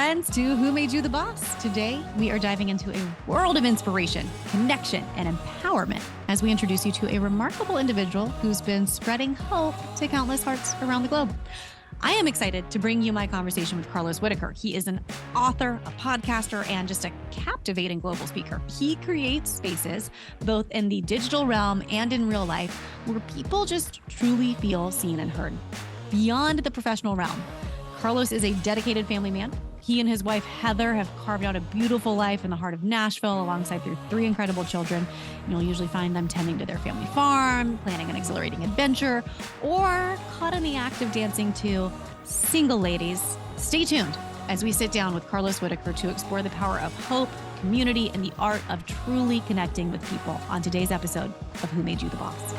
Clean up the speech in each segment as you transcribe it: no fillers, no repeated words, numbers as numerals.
friends, to Who Made You the Boss. Today, we are diving into a world of inspiration, connection, and empowerment as we introduce you to a remarkable individual who's been spreading hope to countless hearts around the globe. I am excited to bring you my conversation with Carlos Whittaker. He is an author, a podcaster, and just a captivating global speaker. He creates spaces, both in the digital realm and in real life, where people just truly feel seen and heard. Beyond the professional realm, Carlos is a dedicated family man. He and his wife, Heather, have carved out a beautiful life in the heart of Nashville alongside their 3 incredible children. You'll usually find them tending to their family farm, planning an exhilarating adventure, or caught in the act of dancing to single ladies. Stay tuned as we sit down with Carlos Whittaker to explore the power of hope, community, and the art of truly connecting with people on today's episode of Who Made You the Boss.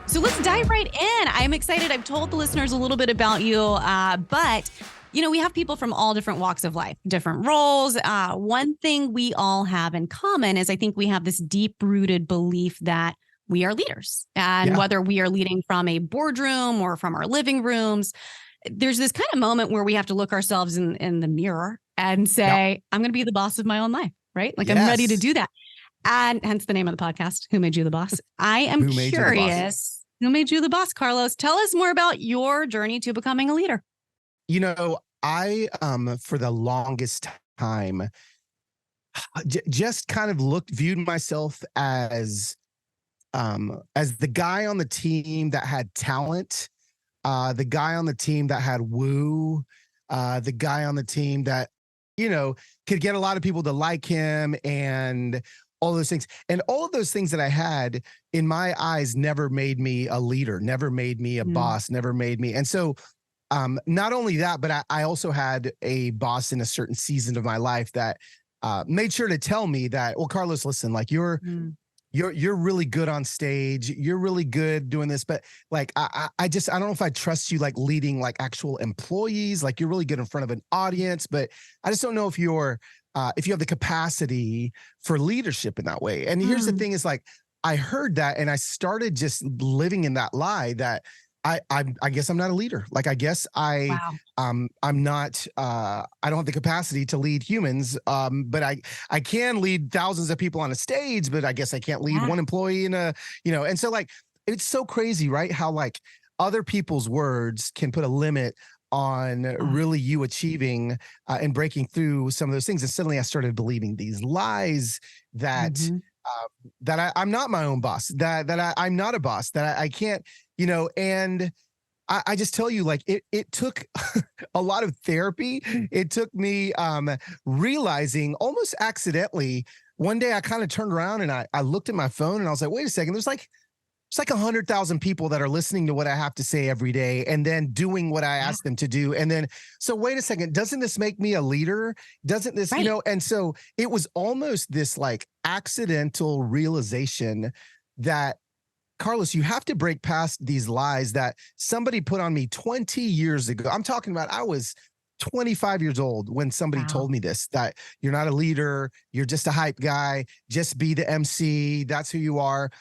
So let's dive right in. I'm excited. I've told the listeners a little bit about you, but we have people from all different walks of life, different roles. One thing we all have in common is I think we have this deep-rooted belief that we are leaders. And whether we are leading from a boardroom or from our living rooms, there's this kind of moment where we have to look ourselves in the mirror and say, I'm going to be the boss of my own life, right? Like I'm ready to do that. And hence the name of the podcast, Who Made You the Boss? I am curious. Who made you the boss, Carlos? Tell us more about your journey to becoming a leader. I, for the longest time, just kind of viewed myself as the guy on the team that had talent, the guy on the team that had woo, the guy on the team that, could get a lot of people to like him and all those things. And all of those things that I had in my eyes never made me a leader, never made me a boss, never made me. And so not only that, but I also had a boss in a certain season of my life that made sure to tell me that, well, Carlos, listen, like you're really good on stage. You're really good doing this, but like, I don't know if I trust you, like leading like actual employees, like you're really good in front of an audience, but I just don't know if if you have the capacity for leadership in that way. And here's the thing is like, I heard that and I started just living in that lie that I guess I'm not a leader. Like, I guess I'm not, I don't have the capacity to lead humans. But I can lead thousands of people on a stage, but I guess I can't lead one employee in and so like, it's so crazy, right? How like other people's words can put a limit on really you achieving and breaking through some of those things. And suddenly I started believing these lies that, that I'm not my own boss, that I'm not a boss, that I can't, and I just tell you, like, it took a lot of therapy. It took me realizing almost accidentally, one day I kind of turned around and I looked at my phone and I was like, wait a second, it's like 100,000 people that are listening to what I have to say every day and then doing what I ask them to do. And then, so wait a second, doesn't this make me a leader? Doesn't this, and so it was almost this like accidental realization that, Carlos, you have to break past these lies that somebody put on me 20 years ago. I'm talking about, I was 25 years old when somebody told me this, that you're not a leader, you're just a hype guy, just be the MC, that's who you are.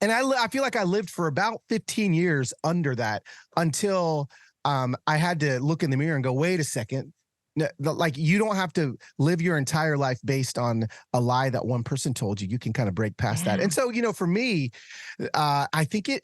And I feel like I lived for about 15 years under that until I had to look in the mirror and go, wait a second. Like, you don't have to live your entire life based on a lie that one person told you. You can kind of break past that. And so, for me, I think it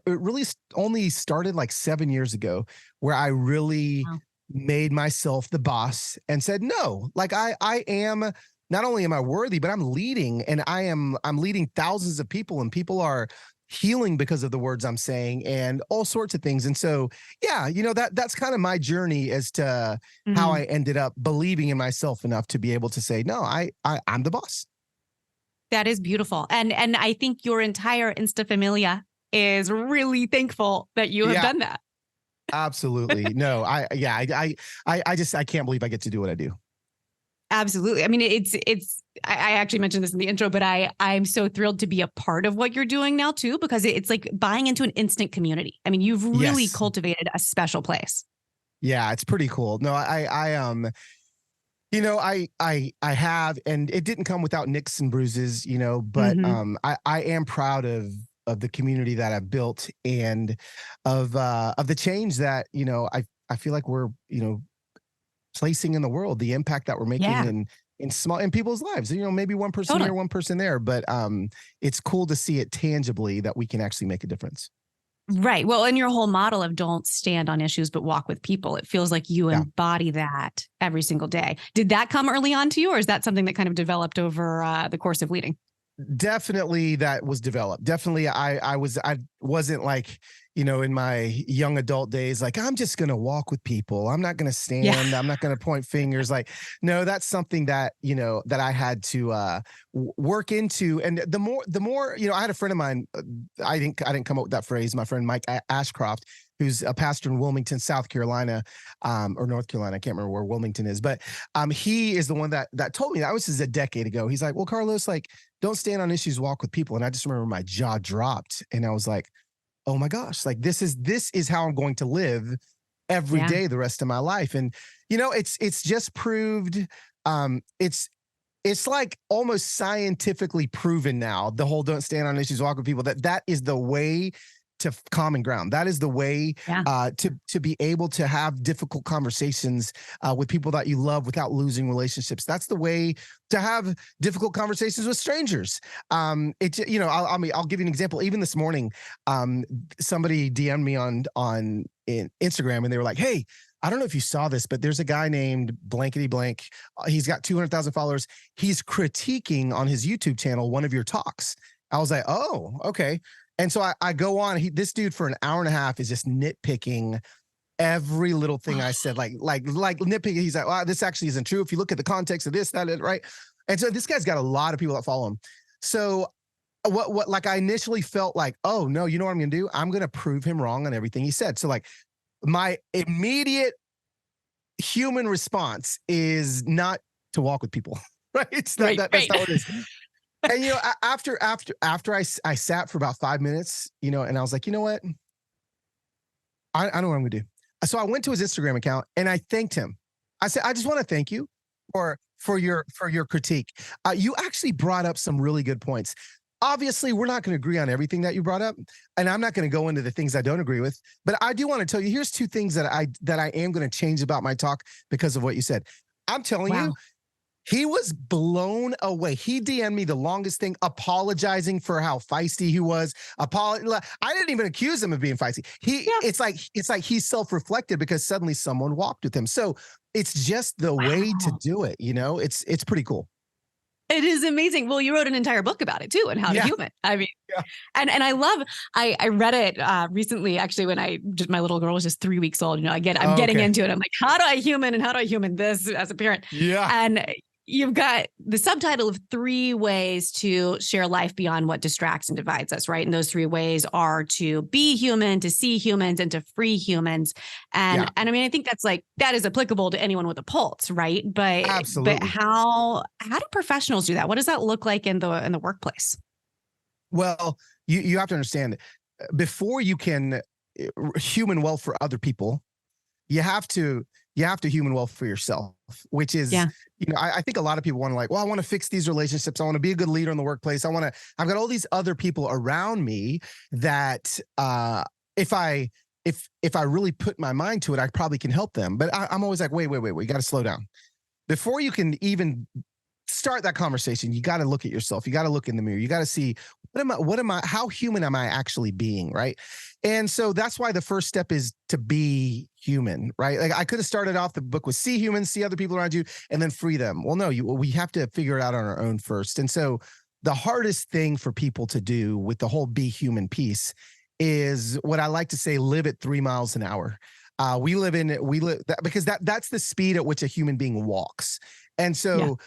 really only started like 7 years ago where I really made myself the boss and said, no, like I am. Not only am I worthy, but I'm leading, and I'm leading thousands of people, and people are healing because of the words I'm saying and all sorts of things. And so, that's kind of my journey as to how I ended up believing in myself enough to be able to say, no, I'm the boss. That is beautiful. And I think your entire Insta Familia is really thankful that you have done that. Absolutely. No, I can't believe I get to do what I do. Absolutely. I mean, I actually mentioned this in the intro, but I'm so thrilled to be a part of what you're doing now too, because it's like buying into an instant community. I mean, you've really cultivated a special place. Yeah, it's pretty cool. No, I have, and it didn't come without nicks and bruises, but I am proud of the community that I've built, and of the change that, I feel like we're, placing in the world, the impact that we're making Yeah, in people's lives. Maybe one person totally. here, one person there, but it's cool to see it tangibly that we can actually make a difference. Right. Well, and your whole model of don't stand on issues, but walk with people. It feels like you Yeah. embody that every single day. Did that come early on to you, or is that something that kind of developed over the course of leading? Definitely that was developed. Definitely I wasn't like, in my young adult days, like, I'm just gonna walk with people. I'm not gonna Yeah. stand, I'm not gonna point fingers. Like, no, that's something that, that I had to work into. And the more, I had a friend of mine, I didn't come up with that phrase, my friend Mike Ashcroft, who's a pastor in Wilmington, South Carolina, or North Carolina. I can't remember where Wilmington is, but he is the one that told me that was just a decade ago. He's like, well, Carlos, like, don't stand on issues, walk with people. And I just remember my jaw dropped, and I was like, oh my gosh, like this is how I'm going to live every Yeah. day the rest of my life. And it's just proved, it's like almost scientifically proven now, the whole don't stand on issues, walk with people, that is the way to common ground. That is the way Yeah. to be able to have difficult conversations with people that you love without losing relationships. That's the way to have difficult conversations with strangers. I'll give you an example. Even this morning, somebody DM'd me on in Instagram, and they were like, "Hey, I don't know if you saw this, but there's a guy named blankety blank. He's got 200,000 followers. He's critiquing on his YouTube channel one of your talks." I was like, "Oh, okay." And so I go on. This dude for an hour and a half is just nitpicking every little thing I said, like nitpicking. He's like, "Wow, this actually isn't true. If you look at the context of this, that, right?" And so this guy's got a lot of people that follow him. So what like I initially felt like, oh no, you know what I'm gonna do? I'm gonna prove him wrong on everything he said. So like my immediate human response is not to walk with people, right? It's not Right. that's Right. not what it is. And after I sat for about 5 minutes, and I was like, you know what? I know what I'm gonna do. So I went to his Instagram account and I thanked him. I said, I just want to thank you for your critique. You actually brought up some really good points. Obviously, we're not going to agree on everything that you brought up, and I'm not going to go into the things I don't agree with. But I do want to tell you, here's two things that I am going to change about my talk because of what you said. I'm telling you, Wow. he was blown away. He DM'd me the longest thing, apologizing for how feisty he was. I didn't even accuse him of being feisty. Yeah. It's like he self-reflected because suddenly someone walked with him. So it's just the way to Wow. do it. It's pretty cool. It is amazing. Well, you wrote an entire book about it too, and how to Yeah. human. I mean, Yeah. and I love. I read it recently, actually, when my little girl was just 3 weeks old. I'm getting Okay. into it. I'm like, how do I human, and how do I human this as a parent? Yeah. And you've got the subtitle of 3 ways to share life beyond what distracts and divides us, right? And those 3 ways are to be human, to see humans, and to free humans. Yeah. And I mean, I think that is applicable to anyone with a pulse, right? But Absolutely. how do professionals do that? What does that look like in the workplace? Well, you have to understand, before you can human well for other people, you have to human well for yourself, which is, Yeah. I think a lot of people want to, like, well, I want to fix these relationships. I want to be a good leader in the workplace. I've got all these other people around me that if I really put my mind to it, I probably can help them. But I'm always like, wait, you got to slow down. Before you can even start that conversation, you got to look at yourself. You got to look in the mirror. You got to see, how human am I actually being, right? And so that's why the first step is to be human, right? Like, I could have started off the book with see humans, see other people around you, and then free them. Well, no, we have to figure it out on our own first. And so the hardest thing for people to do with the whole be human piece is what I like to say, live at 3 miles an hour. Because that's the speed at which a human being walks. And so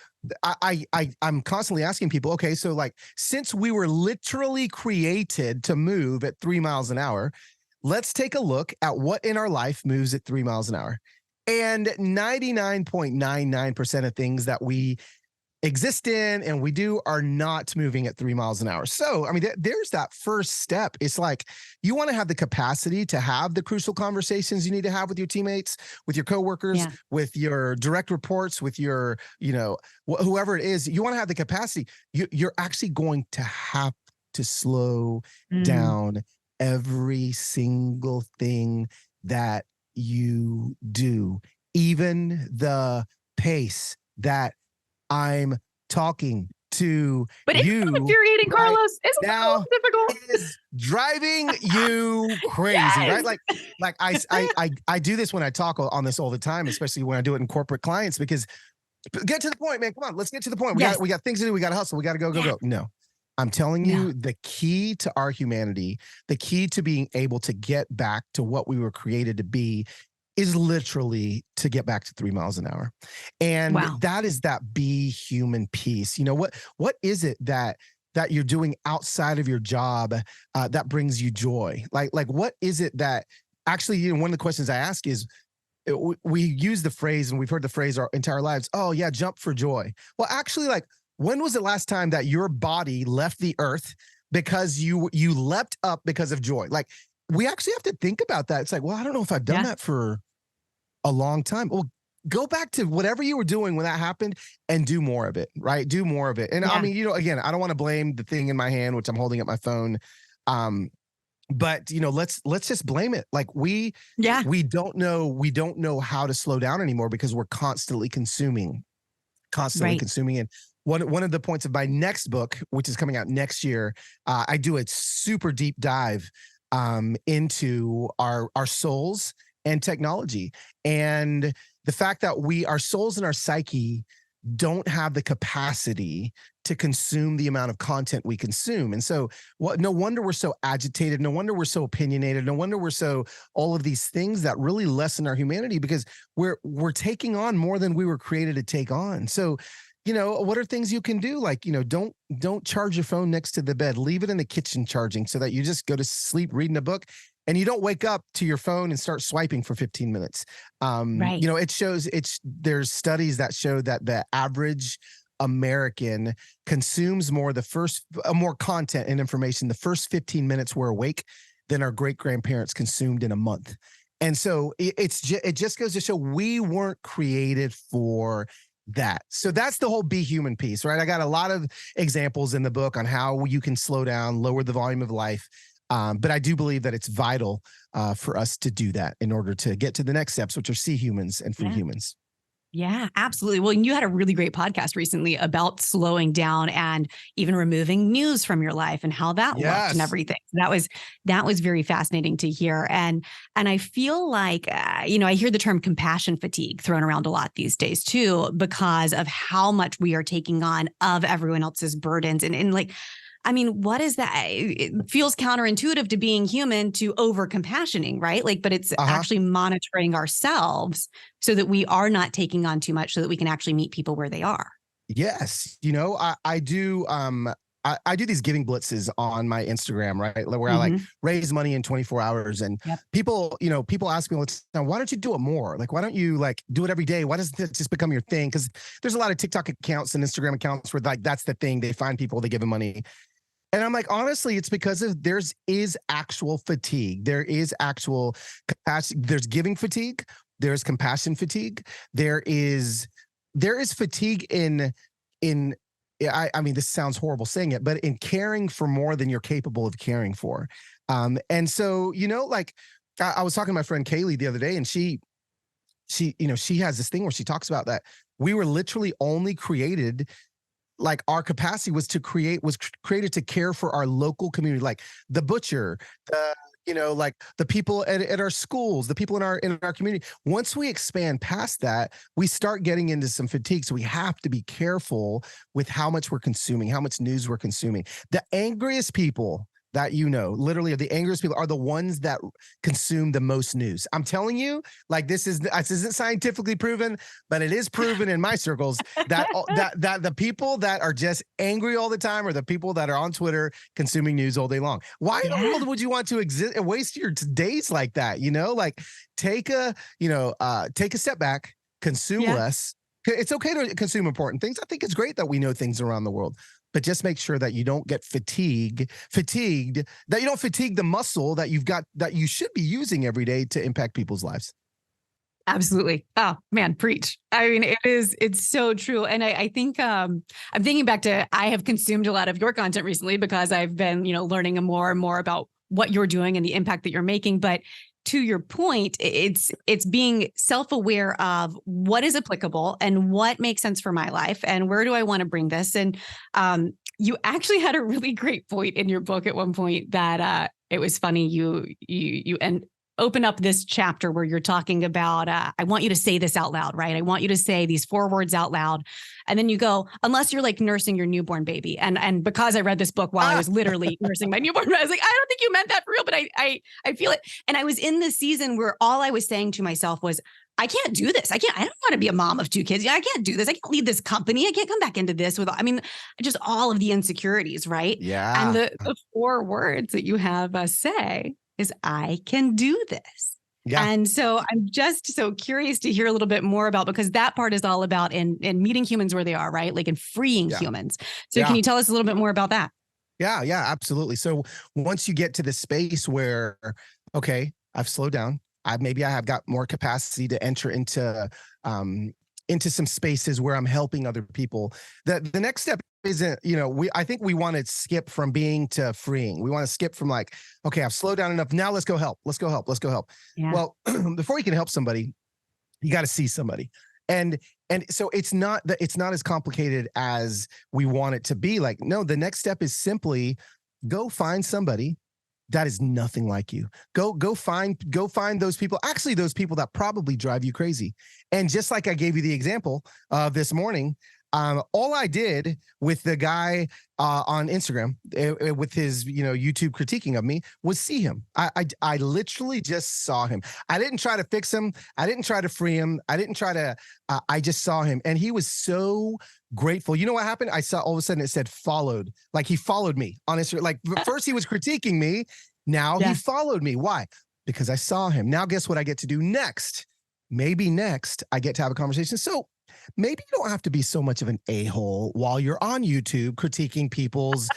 I'm constantly asking people, okay, so like, since we were literally created to move at 3 miles an hour, let's take a look at what in our life moves at 3 miles an hour. And 99.99% of things that we exist in and we do are not moving at 3 miles an hour. So, I mean, there's that first step. It's like, you want to have the capacity to have the crucial conversations you need to have with your teammates, with your coworkers, with your direct reports, with your, whoever it is. You want to have the capacity. You're actually going to have to slow Mm. down every single thing that you do, even the pace that I'm talking to But isn't that you infuriating, right Carlos? Isn't that a now little difficult? is driving you crazy, right? Yes. Like I do this when I talk on this all the time, especially when I do it in corporate clients, because get to the point, man. Come on, let's get to the point. Yes. We got things to do. We got to hustle. We got to go, go, Yeah. go. No, I'm telling No. you, the key to our humanity, the key to being able to get back to what we were created to be, is literally to get back to 3 miles an hour. And Wow. that is that be human piece. You know, what is it that you're doing outside of your job that brings you joy? Like what is it that actually, you know, one of the questions I ask is, we use the phrase, and we've heard the phrase our entire lives, oh yeah, jump for joy. Well, actually, like, when was the last time that your body left the earth because you leapt up because of joy? Like, we actually have to think about that. It's like, well, I don't know if I've done Yeah. that for a long time. Well, go back to whatever you were doing when that happened and do more of it, right? Do more of it. And I Yeah. mean, you know, again, I don't want to blame the thing in my hand, which I'm holding up my phone. But you know, let's just blame it. Like, Yeah. we don't know how to slow down anymore because we're constantly Right. consuming. And one of the points of my next book, which is coming out next year, I do a super deep dive into our souls and technology, and the fact that our souls and our psyche don't have the capacity to consume the amount of content we consume. And so no wonder we're so agitated. No wonder we're so opinionated. No wonder we're so all of these things that really lessen our humanity, because we're taking on more than we were created to take on. So, you know, what are things you can do? Like, you know, don't charge your phone next to the bed. Leave it in the kitchen charging so that you just go to sleep reading a book and you don't wake up to your phone and start swiping for 15 minutes. Right. You know, there's studies that show that the average American consumes more content and information the first 15 minutes we're awake than our great grandparents consumed in a month. And so it just goes to show we weren't created for that. So that's the whole be human piece, right? I got a lot of examples in the book on how you can slow down, lower the volume of life. But I do believe that it's vital for us to do that in order to get to the next steps, which are see humans and free humans. Yeah, absolutely. Well, you had a really great podcast recently about slowing down and even removing news from your life and how that looked and everything. That was very fascinating to hear. And I feel like, you know, I hear the term compassion fatigue thrown around a lot these days too, because of how much we are taking on of everyone else's burdens. And like, I mean, what is that? It feels counterintuitive to being human to over compassioning, right? Like, but it's actually monitoring ourselves so that we are not taking on too much, so that we can actually meet people where they are. Yes. You know, I do. I do these giving blitzes on my Instagram, right? Where I like raise money in 24 hours. And people ask me all the time, why don't you do it more? Like, why don't you like do it every day? Why doesn't it just become your thing? Because there's a lot of TikTok accounts and Instagram accounts where like, that's the thing. They find people, they give them money. And I'm like, honestly, it's because is actual fatigue. There is actual capacity. There's giving fatigue. There's compassion fatigue. There is fatigue in I mean, this sounds horrible saying it, but in caring for more than you're capable of caring for. And so, you know, like I was talking to my friend Kaylee the other day, and she, you know, she has this thing where she talks about that we were literally only created, like our capacity was created to care for our local community, like the butcher, you know, like the people at our schools, the people in our community. Once we expand past that, we start getting into some fatigue. So we have to be careful with how much we're consuming, how much news we're consuming. The angriest people that, you know, literally the angriest people are the ones that consume the most news. I'm telling you, like this isn't scientifically proven, but it is proven in my circles that the people that are just angry all the time are the people that are on Twitter consuming news all day long. Why in the world would you want to waste your days like that? You know, like take a step back, consume less. It's okay to consume important things. I think it's great that we know things around the world, but just make sure that you don't get fatigued, that you don't fatigue the muscle that you've got, that you should be using every day to impact people's lives. Absolutely. Oh man, preach. I mean, it's so true. And I think I'm thinking back to, I have consumed a lot of your content recently because I've been, learning more and more about what you're doing and the impact that you're making. But to your point, it's being self-aware of what is applicable and what makes sense for my life and where do I want to bring this. And you actually had a really great point in your book at one point that it was funny. You and open up this chapter where you're talking about, I want you to say this out loud, right? I want you to say these 4 words out loud. And then you go, unless you're like nursing your newborn baby. And because I read this book while I was literally nursing my newborn, I was like, I don't think you meant that for real, but I feel it. And I was in this season where all I was saying to myself was, I can't do this. I don't want to be a mom of 2 kids. I can't do this. I can't lead this company. I can't come back into this just all of the insecurities, right? Yeah. And the 4 words that you have us say is I can do this. Yeah. And so I'm just so curious to hear a little bit more about, because that part is all about in meeting humans where they are, right? Like in freeing humans. So can you tell us a little bit more about that? Yeah, absolutely. So once you get to the space where, okay, I've slowed down, I have got more capacity to enter into some spaces where I'm helping other people. The next step isn't, I think we want to skip from being to freeing. We want to skip from like, okay, I've slowed down enough. Now let's go help. Let's go help. Let's go help. Yeah. Well, before you can help somebody, you got to see somebody. And so it's not as complicated as we want it to be. Like, no, the next step is simply go find somebody that is nothing like you. Go find those people, actually those people that probably drive you crazy. And just like I gave you the example of this morning, all I did with the guy on Instagram with his, YouTube critiquing of me was see him. I literally just saw him. I didn't try to fix him. I didn't try to free him. I didn't try to, I just saw him. And he was so grateful. You know what happened? I saw all of a sudden it said followed. Like he followed me on Instagram. Like first he was critiquing me. Now he followed me. Why? Because I saw him. Now guess what I get to do next? Maybe next I get to have a conversation. So maybe you don't have to be so much of an a-hole while you're on YouTube critiquing people's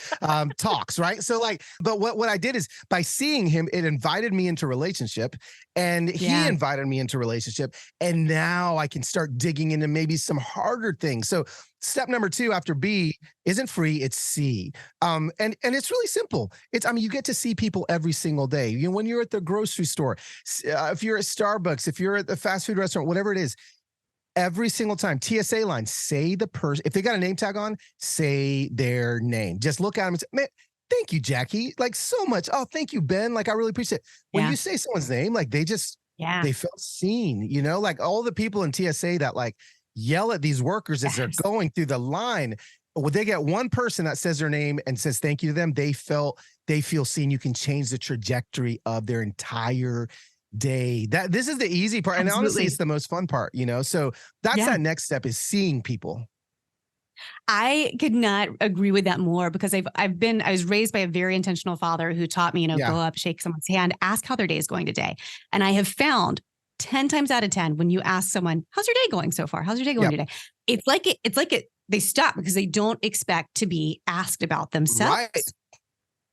talks, right? So but what I did is by seeing him, it invited me into relationship and he invited me into relationship. And now I can start digging into maybe some harder things. So step number 2 after B isn't free, it's C. And it's really simple. You get to see people every single day. When you're at the grocery store, if you're at Starbucks, if you're at the fast food restaurant, whatever it is, every single time, TSA line, say the person, if they got a name tag on, say their name. Just look at them and say, man, thank you, Jackie. Like so much. Oh, thank you, Ben. Like, I really appreciate it. When you say someone's name, like they just, they felt seen, like all the people in TSA that like yell at these workers as they're going through the line. When they get one person that says their name and says thank you to them, they feel seen. You can change the trajectory of their entire day. This is the easy part. And honestly, it's the most fun part, so that's that next step is seeing people. I could not agree with that more because I was raised by a very intentional father who taught me, go up, shake someone's hand, ask how their day is going today. And I have found 10 times out of 10, when you ask someone, how's your day going so far? How's your day going today? It's like they stop because they don't expect to be asked about themselves. Right.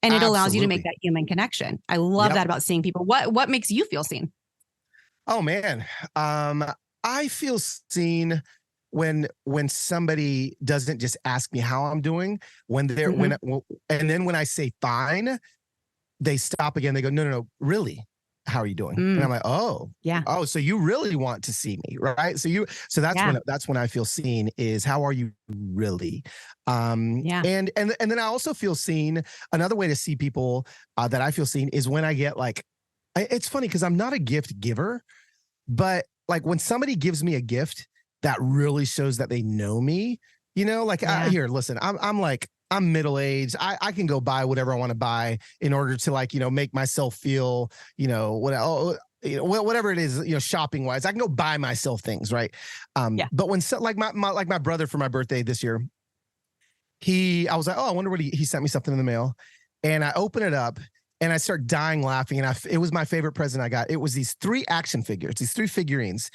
And it allows you to make that human connection. I love that about seeing people. What makes you feel seen? Oh man. I feel seen when somebody doesn't just ask me how I'm doing, when they're and then when I say fine, they stop again. They go, no, really? How are you doing? And I'm like, oh, so you really want to see me, right? So that's when I feel seen is how are you really? And then I also feel seen. Another way to see people that I feel seen is when I get it's funny because I'm not a gift giver, but like when somebody gives me a gift that really shows that they know me, here, listen, I'm middle-aged. I can go buy whatever I want to buy in order to make myself feel, whatever it is, shopping wise, I can go buy myself things. Right. But when my brother for my birthday this year, I was like, oh, I wonder what he sent me something in the mail. And I open it up and I start dying laughing. And it was my favorite present I got. It was these 3 action figures, these 3 figurines.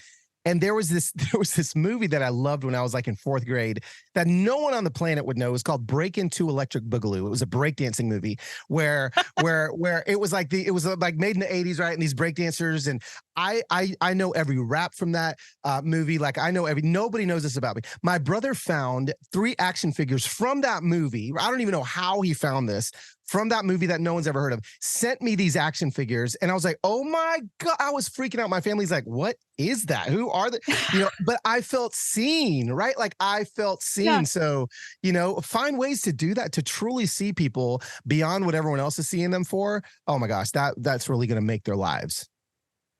And there was this movie that I loved when I was like in fourth grade that no one on the planet would know. It was called Break Into Electric Boogaloo. It was a breakdancing movie where it was like made in the 80s, right? And these breakdancers, and I know every rap from that movie. Like I know nobody knows this about me. My brother found 3 action figures from that movie. I don't even know how he found this, from that movie that no one's ever heard of, sent me these action figures. And I was like, oh my God, I was freaking out. My family's like, what is that? Who are they? But I felt seen, right? Like I felt seen. Yeah. So, find ways to do that, to truly see people beyond what everyone else is seeing them for. Oh my gosh, that's really going to make their lives.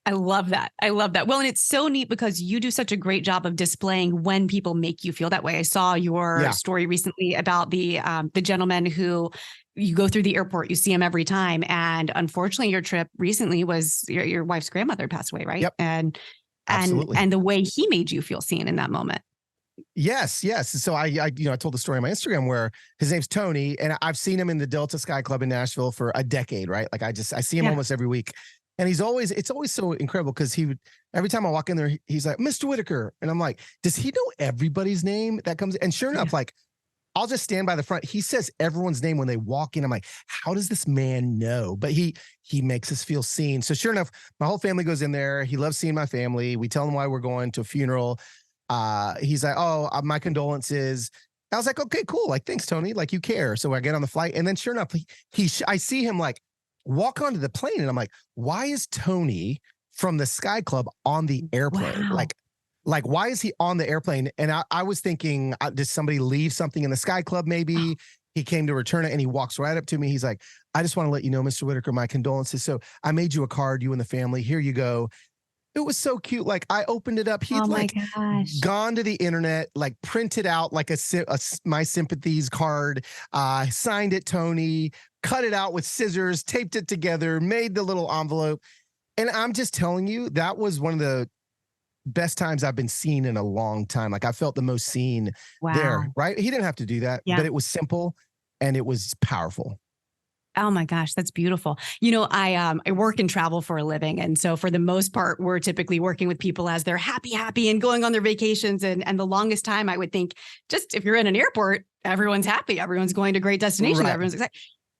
I love that. I love that. Well, and it's so neat because you do such a great job of displaying when people make you feel that way. I saw your story recently about the gentleman who you go through the airport, you see him every time. And unfortunately, your trip recently was your wife's grandmother passed away, right? Yep. Absolutely. And the way he made you feel seen in that moment. Yes. So I told the story on my Instagram where his name's Tony, and I've seen him in the Delta Sky Club in Nashville for a decade, right? Like I see him almost every week. And it's always so incredible because every time I walk in there, he's like, Mr. Whittaker. And I'm like, does he know everybody's name that comes? And sure enough, like, I'll just stand by the front. He says everyone's name when they walk in. I'm like, how does this man know? But he makes us feel seen. So sure enough, my whole family goes in there. He loves seeing my family. We tell him why we're going to a funeral. He's like, oh, my condolences. I was like, okay, cool. Like, thanks, Tony. Like, you care. So I get on the flight. And then sure enough, I see him like walk onto the plane. And I'm like, why is Tony from the Sky Club on the airplane? Wow. Like, why is he on the airplane? And I was thinking, did somebody leave something in the Sky Club? Maybe he came to return it, and he walks right up to me. He's like, I just want to let you know, Mr. Whittaker, my condolences. So I made you a card, you and the family. Here you go. It was so cute. Like I opened it up. He'd gone to the internet, like printed out like a my sympathies card, signed it, Tony, cut it out with scissors, taped it together, made the little envelope. And I'm just telling you, that was one of the best times I've been seen in a long time. Like I felt the most seen there, right? He didn't have to do that, but it was simple and it was powerful. Oh my gosh, that's beautiful. I work and travel for a living. And so for the most part, we're typically working with people as they're happy and going on their vacations. And the longest time I would think, just if you're in an airport, everyone's happy. Everyone's going to great destinations. Right. Everyone's excited.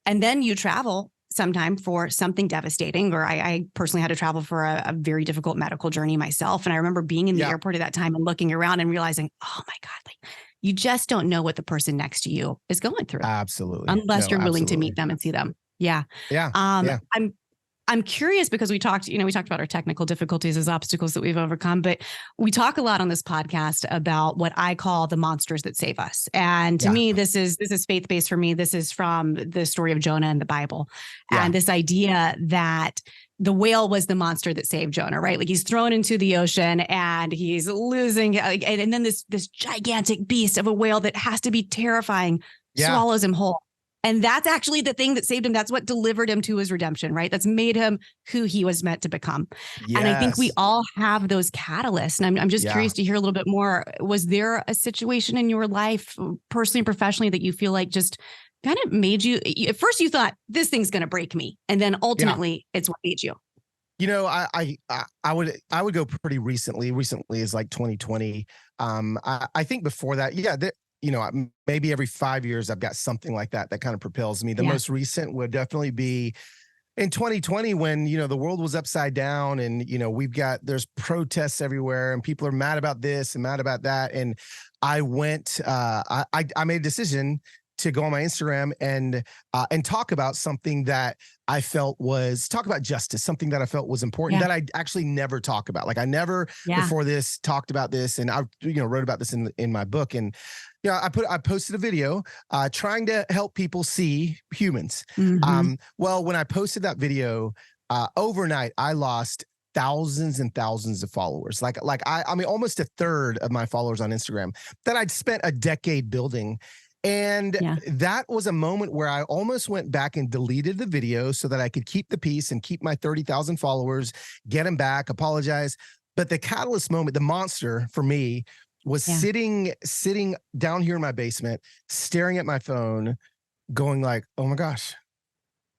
And then you travel sometime for something devastating, or I personally had to travel for a very difficult medical journey myself. And I remember being in the airport at that time and looking around and realizing, oh my God, like you just don't know what the person next to you is going through. Absolutely. Unless you're willing to meet them and see them. Yeah. I'm curious because we talked about our technical difficulties as obstacles that we've overcome, but we talk a lot on this podcast about what I call the monsters that save us. And to me, this is faith-based for me. This is from the story of Jonah in the Bible. And this idea that the whale was the monster that saved Jonah, right? Like he's thrown into the ocean and he's losing, and then this gigantic beast of a whale that has to be terrifying swallows him whole. And that's actually the thing that saved him. That's what delivered him to his redemption, right? That's made him who he was meant to become. Yes. And I think we all have those catalysts. And I'm just curious to hear a little bit more. Was there a situation in your life, personally and professionally, that you feel like just kind of made you, at first you thought this thing's going to break me. And then ultimately it's what made you. I would go pretty recently. Recently is like 2020. I think before that, maybe every 5 years I've got something like that kind of propels me. The most recent would definitely be in 2020 when, the world was upside down and, there's protests everywhere and people are mad about this and mad about that. And I went, I made a decision to go on my Instagram and talk about something that I felt talk about justice, something that I felt was important that I actually never talk about. Like I never before this talked about this, and I wrote about this in my book. And I posted a video trying to help people see humans. Mm-hmm. Well, when I posted that video, overnight I lost thousands and thousands of followers. Like I mean, almost a third of my followers on Instagram that I'd spent a decade building. And that was a moment where I almost went back and deleted the video so that I could keep the peace and keep my 30,000 followers, get them back, apologize. But the catalyst moment, the monster for me was sitting down here in my basement, staring at my phone, going like, oh my gosh,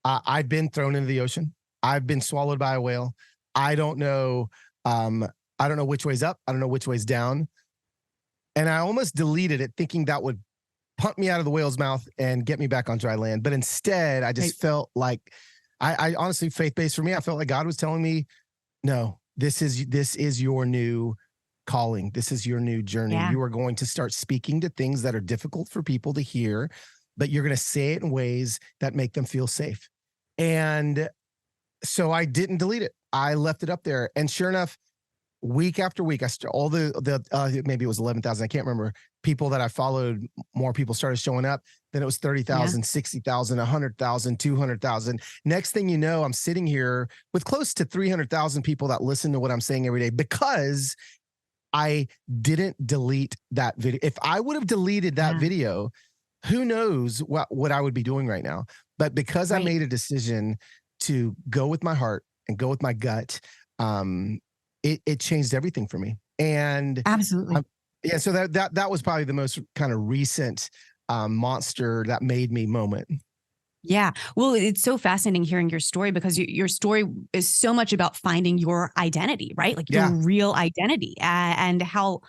I've been thrown into the ocean. I've been swallowed by a whale. I don't know. I don't know which way's up. I don't know which way's down. And I almost deleted it thinking that would pump me out of the whale's mouth and get me back on dry land. But instead, I just felt like I honestly, faith-based for me, I felt like God was telling me, no, this is your new calling. This is your new journey. Yeah. You are going to start speaking to things that are difficult for people to hear, but you're going to say it in ways that make them feel safe. And so I didn't delete it. I left it up there. And sure enough, week after week, all the maybe it was 11,000, I can't remember, people that I followed, more people started showing up. Then it was 30,000, 60,000, 100,000, 200,000. Next thing you know, I'm sitting here with close to 300,000 people that listen to what I'm saying every day because I didn't delete that video. If I would have deleted that video, who knows what I would be doing right now. But because I made a decision to go with my heart and go with my gut, it changed everything for me. And absolutely. Yeah, so that was probably the most kind of recent monster that made me moment. Yeah. Well, it's so fascinating hearing your story because your story is so much about finding your identity, right? Like your real identity, and how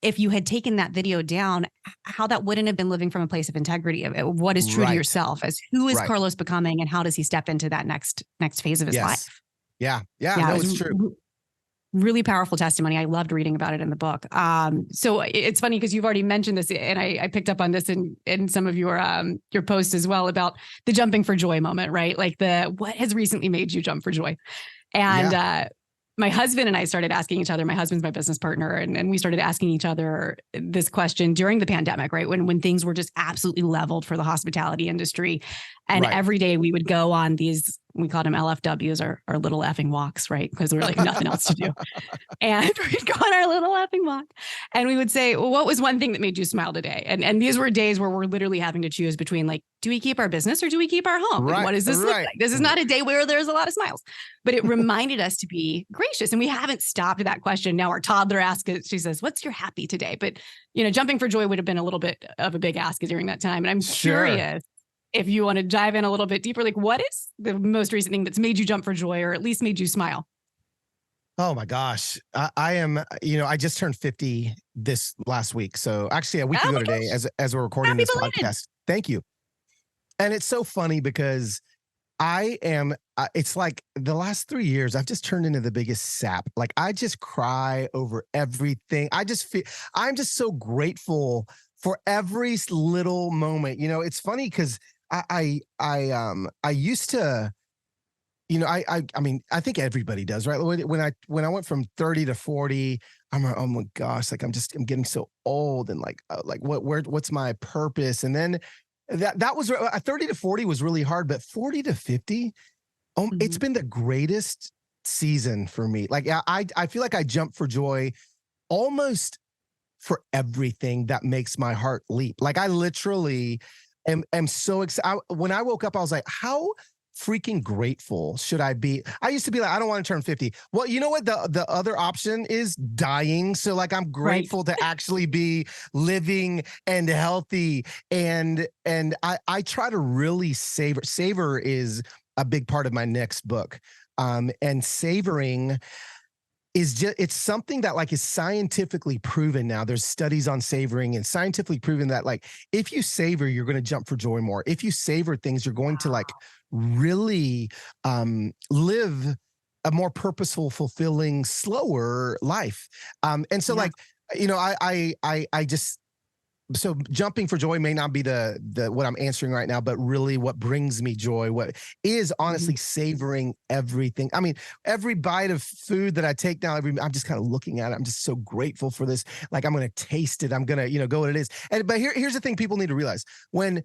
if you had taken that video down, how that wouldn't have been living from a place of integrity of what is true to yourself, as who is Carlos becoming and how does he step into that next phase of his life? Yeah. No, it's true. Really powerful testimony. I loved reading about it in the book. So it's funny because you've already mentioned this, and I picked up on this in some of your posts as well about the jumping for joy moment, right? Like what has recently made you jump for joy? And my husband and I started asking each other, my husband's my business partner, and we started asking each other this question during the pandemic, right? When things were just absolutely leveled for the hospitality industry. And every day we would go on these, we called them LFWs, our little effing walks, right? Because there were like nothing else to do. And we'd go on our little effing walk and we would say, well, what was one thing that made you smile today? And these were days where we're literally having to choose between like, do we keep our business or do we keep our home? Like, what does this look like? This is not a day where there's a lot of smiles, but it reminded us to be gracious. And we haven't stopped that question. Now our toddler asks it, she says, what's your happy today? But, jumping for joy would have been a little bit of a big ask during that time. And I'm curious if you want to dive in a little bit deeper, like what is the most recent thing that's made you jump for joy or at least made you smile? Oh my gosh. I am, I just turned 50 this last week. So actually a week ago today as we're recording this podcast. Thank you. And it's so funny because I am, it's like the last 3 years, I've just turned into the biggest sap. Like I just cry over everything. I'm just so grateful for every little moment. It's funny because I used to, I mean, I think everybody does, right? When I went from 30 to 40, I'm like, oh my gosh, like I'm getting so old and like what's my purpose? And then that was 30 to 40 was really hard, but 40 to 50, it's been the greatest season for me. Like I feel like I jump for joy almost for everything that makes my heart leap. Like I literally am so excited. When I woke up, I was like, how freaking grateful should I be? I used to be like, I don't want to turn 50. Well, you know what? The other option is dying. So like, I'm grateful to actually be living and healthy. And I try to really savor. Savor is a big part of my next book. And savoring is it's something that like is scientifically proven now. There's studies on savoring and scientifically proven that like, if you savor, you're going to jump for joy more. If you savor things, you're going to like really live a more purposeful, fulfilling, slower life. And so like, I just, so jumping for joy may not be the what I'm answering right now, but really what brings me joy, what is honestly savoring everything. I mean, every bite of food that I take now, I'm just kind of looking at it. I'm just so grateful for this. Like I'm going to taste it. I'm going to, go what it is. But here's the thing people need to realize when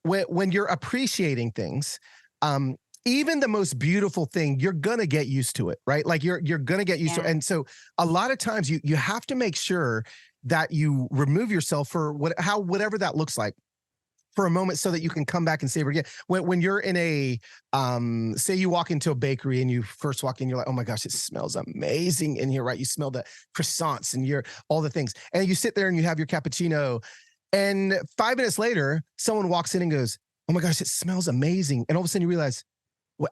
you're appreciating things, even the most beautiful thing, you're going to get used to it, right? Like you're going to get used to it. And so a lot of times you have to make sure that you remove yourself for whatever that looks like for a moment so that you can come back and savor again. When you're in a, say you walk into a bakery and you first walk in, you're like, oh my gosh, it smells amazing in here, right? You smell the croissants and all the things. And you sit there and you have your cappuccino and 5 minutes later, someone walks in and goes, oh my gosh, it smells amazing. And all of a sudden you realize,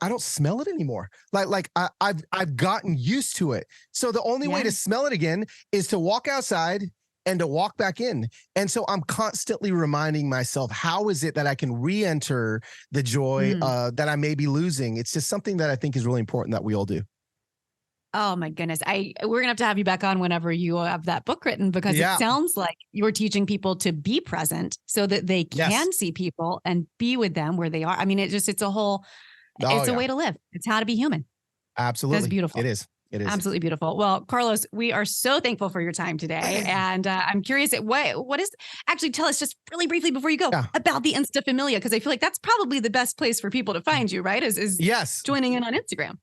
I don't smell it anymore. I've gotten used to it. So the only way to smell it again is to walk outside and to walk back in. And so I'm constantly reminding myself, how is it that I can re-enter the joy that I may be losing? It's just something that I think is really important that we all do. Oh my goodness. We're gonna have you back on whenever you have that book written, because it sounds like you're teaching people to be present so that they can see people and be with them where they are. I mean, it's a whole, it's a way to live. It's how to be human. Absolutely. That's beautiful. It is. It is. Absolutely beautiful. Well, Carlos, we are so thankful for your time today. And I'm curious, what is, actually tell us just really briefly before you go about the Insta Familia, because I feel like that's probably the best place for people to find you, right? Is joining in on Instagram.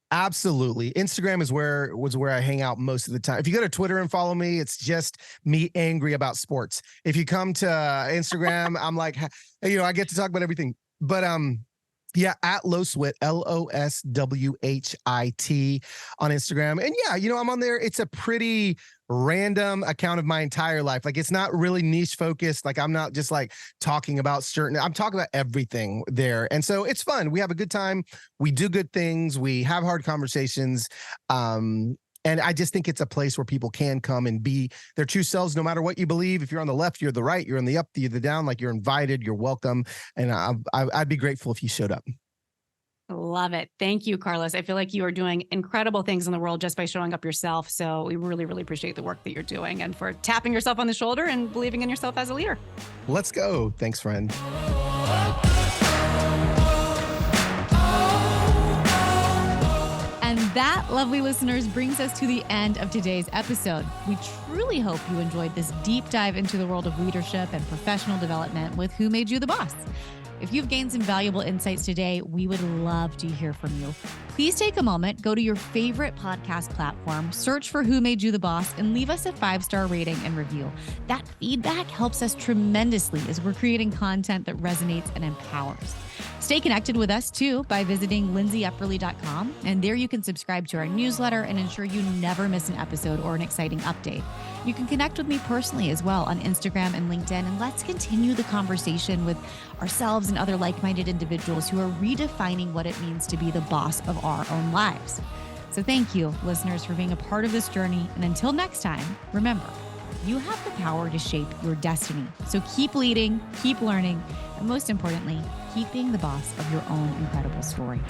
Absolutely. Instagram is where I hang out most of the time. If you go to Twitter and follow me, it's just me angry about sports. If you come to Instagram, I'm like, I get to talk about everything. But at Loswhit, LOSWHIT on Instagram. And I'm on there. It's a pretty random account of my entire life. Like, it's not really niche focused. Like, I'm not just like talking about I'm talking about everything there. And so it's fun. We have a good time. We do good things. We have hard conversations. And I just think it's a place where people can come and be their true selves, no matter what you believe. If you're on the left, you're the right, you're on the up, you're the down, like, you're invited, you're welcome. And I'd be grateful if you showed up. Love it. Thank you, Carlos. I feel like you are doing incredible things in the world just by showing up yourself. So we really, really appreciate the work that you're doing and for tapping yourself on the shoulder and believing in yourself as a leader. Let's go. Thanks, friend. And that, lovely listeners, brings us to the end of today's episode. We truly hope you enjoyed this deep dive into the world of leadership and professional development with Who Made You the Boss. If you've gained some valuable insights today, we would love to hear from you. Please take a moment, go to your favorite podcast platform, search for Who Made You the Boss, and leave us a 5-star rating and review. That feedback helps us tremendously as we're creating content that resonates and empowers. Stay connected with us too by visiting lindsayepperly.com, and there you can subscribe to our newsletter and ensure you never miss an episode or an exciting update. You can connect with me personally as well on Instagram and LinkedIn, and let's continue the conversation with ourselves and other like-minded individuals who are redefining what it means to be the boss of our own lives. So thank you, listeners, for being a part of this journey. And until next time, remember, you have the power to shape your destiny. So keep leading, keep learning, and most importantly, keep being the boss of your own incredible story.